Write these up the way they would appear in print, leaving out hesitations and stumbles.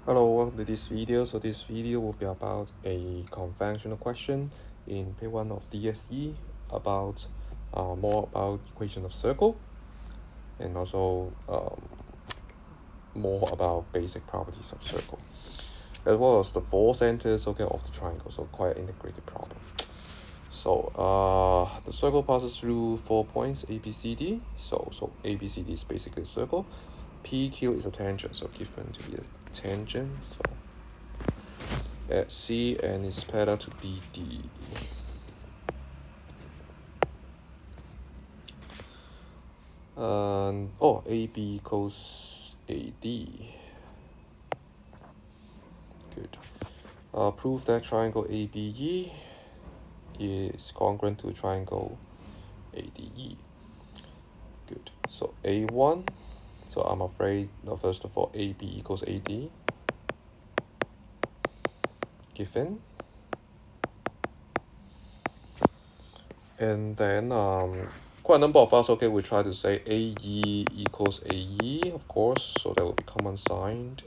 Hello, welcome to this video. So this video will be about a conventional question in Page 1 of DSE about more about equation of circle and also more about basic properties of circle, as well as the four centers of the triangle. So quite an integrated problem. So the circle passes through 4 points A, B, C, D. So A, B, C, D is basically a circle. P, Q is a tangent, so given to be a tangent. So at C and is parallel to BD. AB equals AD. Good. Prove that triangle ABE is congruent to triangle ADE. Good. So A1. So I'm afraid, first of all, AB equals AD. Given. And then quite a number of us, we try to say AE equals AE, of course, so that will be common signed.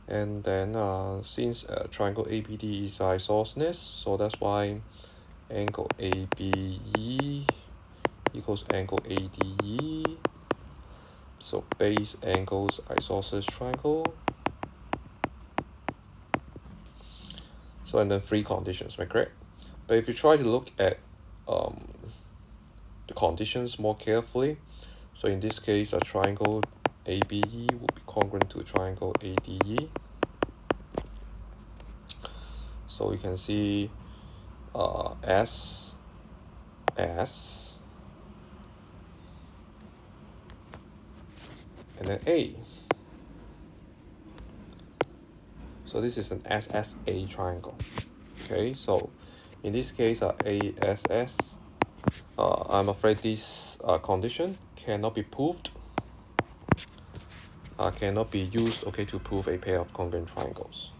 And then since triangle ABD is isosceles, so that's why angle ABE equals angle ADE. So base angles isosceles triangle. So and then three conditions, am I correct? But if you try to look at the conditions more carefully, so in this case a triangle ABE will be congruent to a triangle ADE. So you can see S, and then A. So this is an SSA triangle. Okay, so in this case, ASS, I'm afraid this condition cannot be proved, cannot be used, to prove a pair of congruent triangles.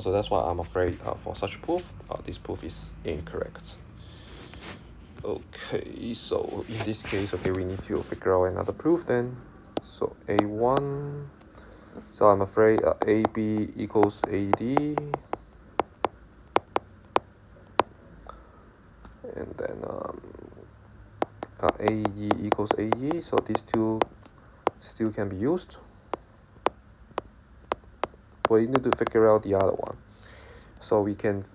So that's why I'm afraid for such proof, this proof is incorrect. Okay, so in this case, we need to figure out another proof then. So A1, so I'm afraid AB equals AD, and then AE equals AE, so these two still can be used. But you need to figure out the other one. So we can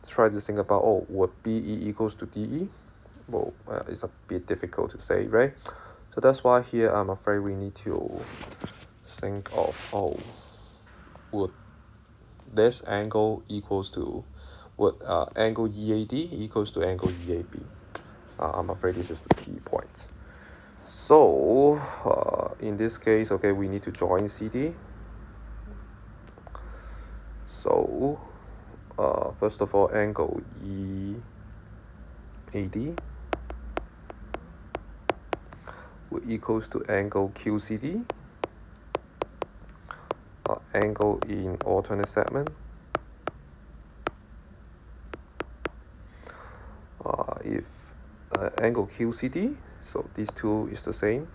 try to think about, would BE equals to DE? Well, it's a bit difficult to say, right? So that's why here I'm afraid we need to think of, would this angle equals to, would angle EAD equals to angle EAB? I'm afraid this is the key point. So in this case, we need to join CD. So first of all, angle EAD will equals to angle QCD, angle in alternate segment. If angle QCD, so these two is the same.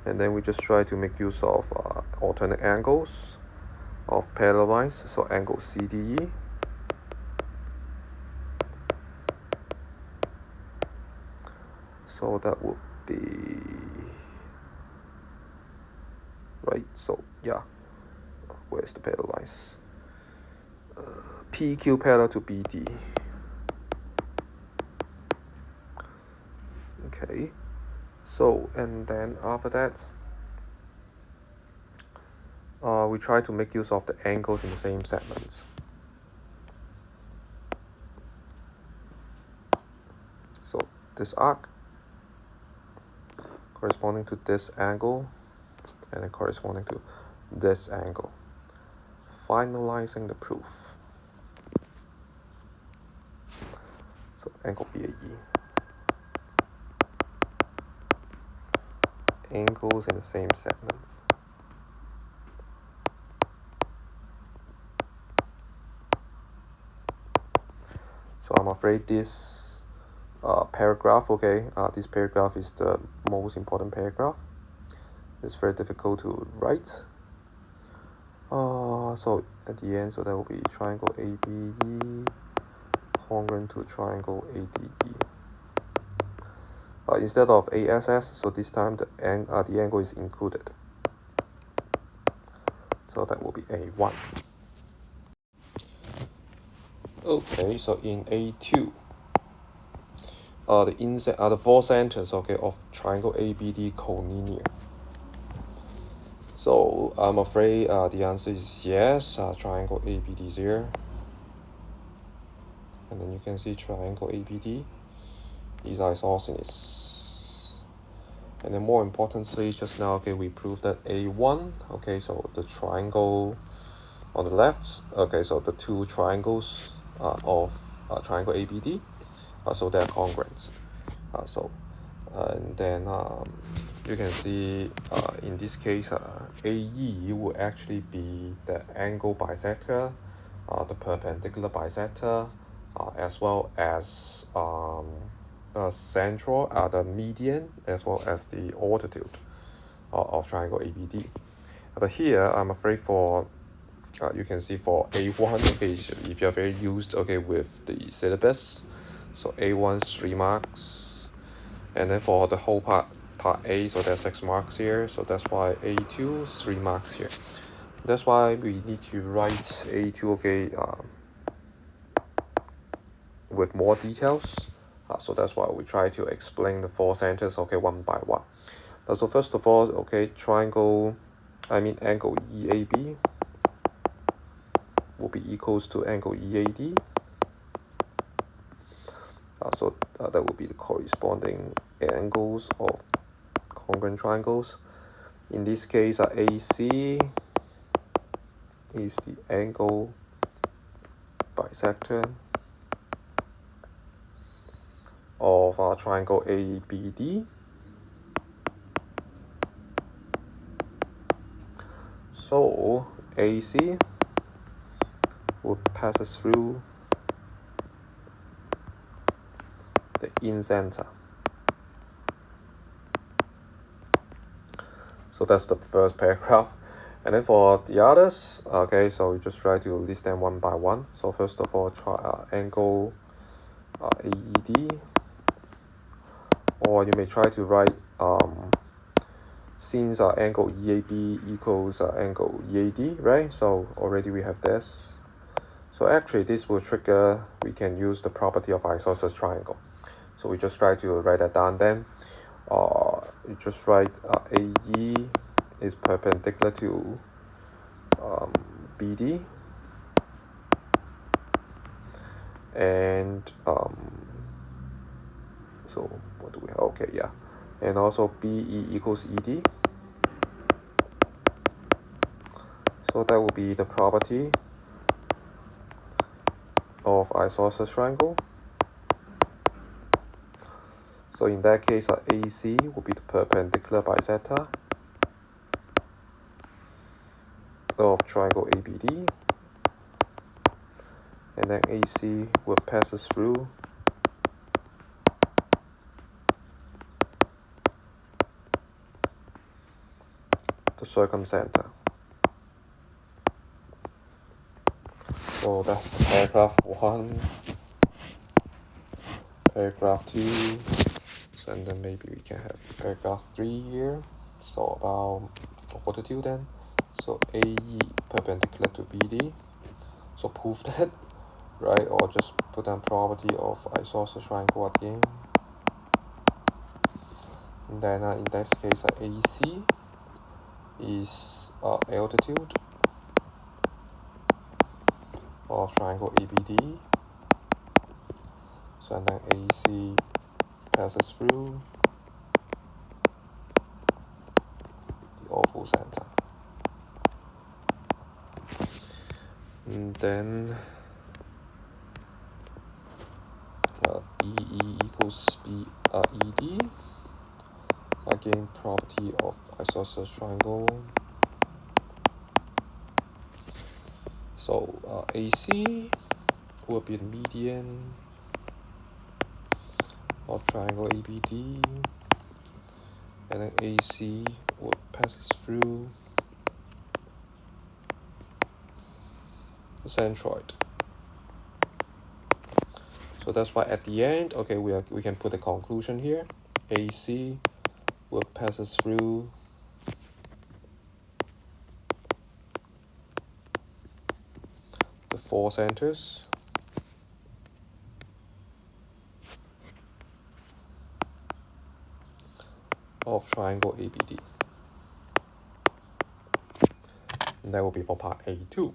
And then we just try to make use of alternate angles of parallel lines, so angle CDE. So that would be, right, so yeah, where's the parallel lines? PQ parallel to BD. Okay, so and then after that, we try to make use of the angles in the same segments. So this arc corresponding to this angle, and then corresponding to this angle. Finalizing the proof. So angle BAE. Angles in the same segments. So I'm afraid this paragraph. Okay, this paragraph is the most important paragraph. It's very difficult to write. So at the end, so that will be triangle ABE congruent to triangle ADE. Instead of ASS, so this time the angle is included. So that will be A1. Okay, so in A2, the four centers, okay, of triangle ABD collinear. So I'm afraid the answer is yes. Triangle ABD is here, and then you can see triangle ABD is isosceles. And then more importantly, just now, okay, we proved that A1, okay, so the triangle on the left, okay, so the two triangles of triangle ABD, so they're congruent. And then you can see in this case, AE will actually be the angle bisector, the perpendicular bisector, as well as central, the median, as well as the altitude of triangle ABD. But here, I'm afraid for you can see for A1, okay, if you're very used, okay, with the syllabus, so A1 is 3 marks, and then for the whole part A, so there's 6 marks here, so that's why A2 is 3 marks here. That's why we need to write A2, okay, with more details. So that's why we try to explain the four centers, okay, one by one. So first of all, okay, angle EAB will be equals to angle EAD. So that will be the corresponding angles of congruent triangles. In this case, AC is the angle bisector of our triangle ABD. So AC will passes through the in center. So that's the first paragraph. And then for the others, okay, so we just try to list them one by one. So first of all, angle AED, or you may try to write since angle EAB equals angle EAD, right? So already we have this. So actually this will trigger, we can use the property of isosceles triangle. So we just try to write that down then. You just write AE is perpendicular to BD, and so what do we have? Okay, yeah, and also BE equals ED. So that will be the property of isosceles triangle. So in that case, AC will be the perpendicular bisector of triangle ABD, and then AC will passes through the circumcenter. So that's the paragraph 1, paragraph 2, and then maybe we can have paragraph 3 here. So about altitude then. So AE perpendicular to BD. So prove that, right? Or just put down property of isosceles triangle at the end. And then in this case, AC is altitude of triangle ABD. So and then AC passes through the awful center. And then BE equals ED. Again, property of isosceles triangle. So AC will be the median, of triangle ABD, and then AC would passes through the centroid. So that's why at the end, okay, we can put a conclusion here. AC will passes through the 4 centers of triangle ABD. And that will be for part A2.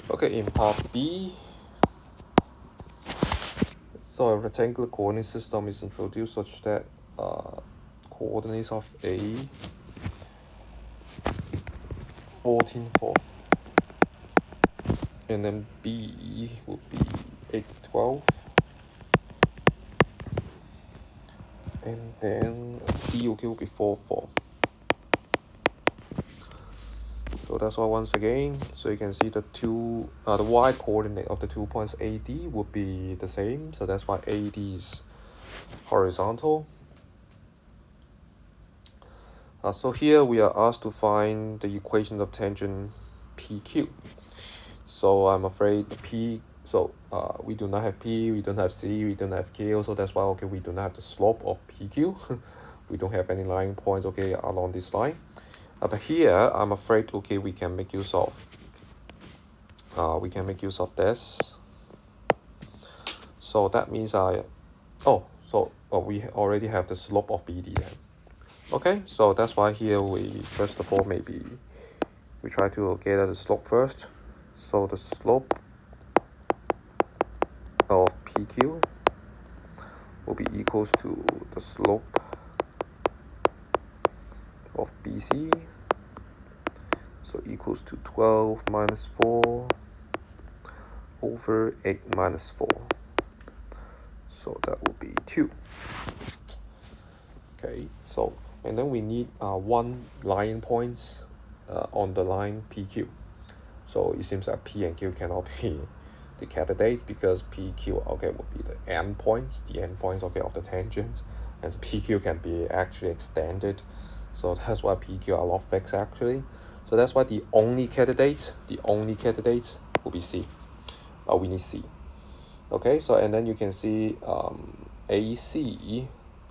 Okay, in part B, so a rectangular coordinate system is introduced such that coordinates of A 14, 4, and then B would be 8, 12, and then C will be 4, 4. So that's why once again, so you can see the y coordinate of the 2 points AD would be the same. So that's why AD is horizontal. So here we are asked to find the equation of tangent PQ. So I'm afraid P, so we do not have P, we don't have C, we don't have Q. So that's why, okay, we do not have the slope of PQ. We don't have any line points, okay, along this line. But here, I'm afraid, okay, we can make use of this. So that means we already have the slope of BD then. Okay, so that's why here we first of all maybe we try to get at the slope first. So the slope of PQ will be equals to the slope of BC. So equals to 12 minus 4 over 8 minus 4. So that will be 2. Okay, so and then we need 1 line points on the line PQ. So it seems that P and Q cannot be the candidates because PQ, okay, will be the endpoints, okay, of the tangents, and PQ can be actually extended. So that's why PQ are not fixed actually. So that's why the only candidate will be C. We need C. Okay, so and then you can see AC,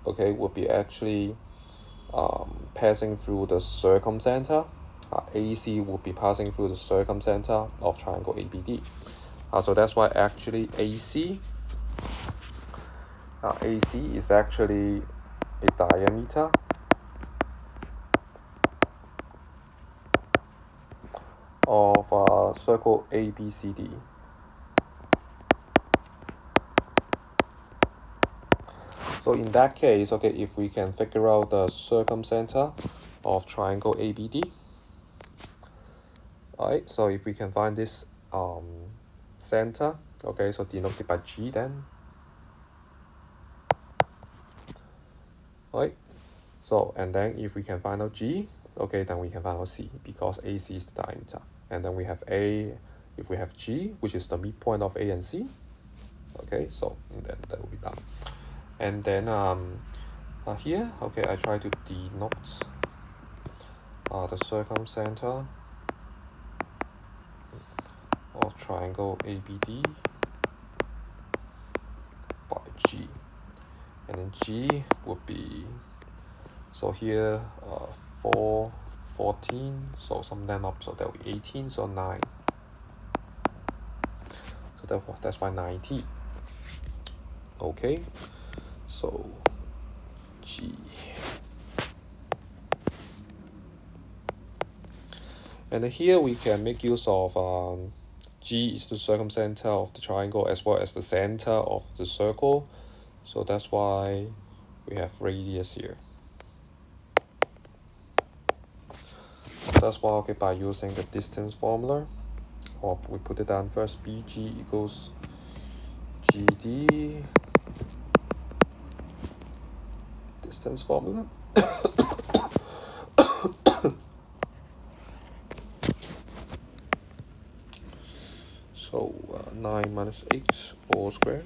okay, would be actually passing through the circumcenter. AC would be passing through the circumcenter of triangle ABD. So that's why actually AC is actually a diameter of circle ABCD. So in that case, okay, if we can figure out the circumcenter of triangle ABD, alright, so if we can find this center, okay, so denoted by G then, alright, so and then if we can find out G, okay, then we can find out C because AC is the diameter, and then we have A, if we have G, which is the midpoint of A and C, okay, so then that will be done. And then here, okay, I try to denote the circumcenter of triangle ABD by G, and then G would be, so here 4, 14, so sum them up, so that will be 18, so 9. So that's why 90. Okay, so G. And here we can make use of G is the circumcenter of the triangle as well as the center of the circle. So that's why we have radius here. That's why, okay, by using the distance formula, or we put it down first, BG equals GD, distance formula. So 9 minus 8 all squared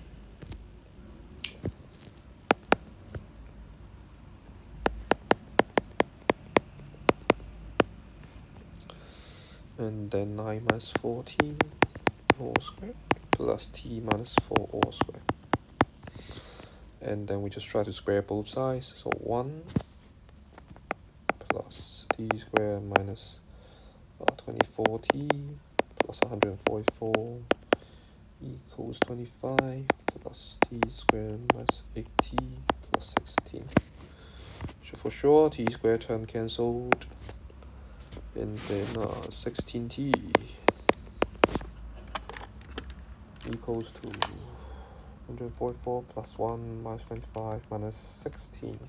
and then 9 minus 14 all squared plus t minus 4 all squared. And then we just try to square both sides. So 1 plus t squared minus 24t plus 144 equals 25 plus t squared minus 8t plus 16. So for sure, t squared term cancelled, and then 16t equals to 144 plus 1 minus 25 minus 16,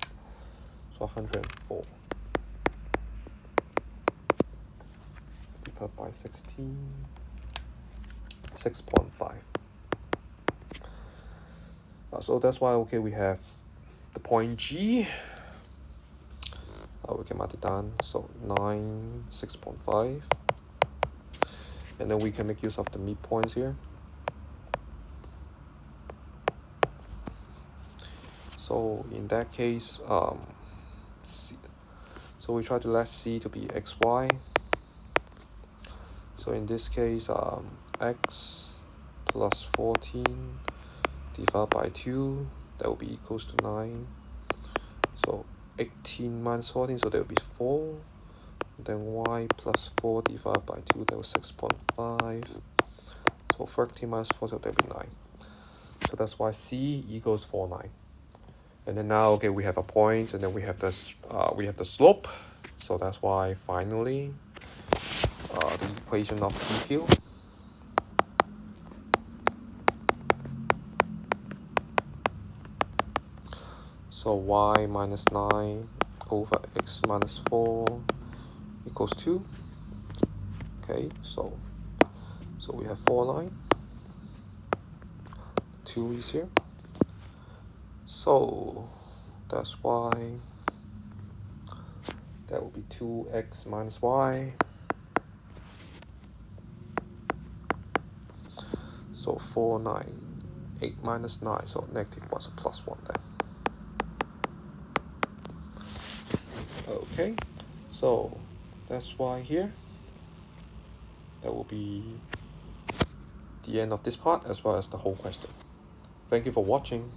so 104 divided by 16, 6.5. So that's why, okay, we have the point G. We can mark it down, so 9, 6.5. And then we can make use of the midpoints here. So in that case, C. So we try to let C to be xy. So in this case, x plus 14 divided by 2, that will be equals to 9. So 18 minus 14, so that will be 4. Then y plus 4 divided by 2, that was 6.5. So 13 minus 4, so that will be 9. So that's why C equals 4, 9. And then now, okay, we have a point, and then we have this, we have the slope. So that's why finally, the equation of PQ so y minus 9 over x minus 4 equals 2. Okay, so we have 4, 9. 2 is here. So that's why that will be 2x minus y. So 4, 9, 8 minus 9, so -1, so +1 then. Okay, so that's why here, that will be the end of this part as well as the whole question. Thank you for watching.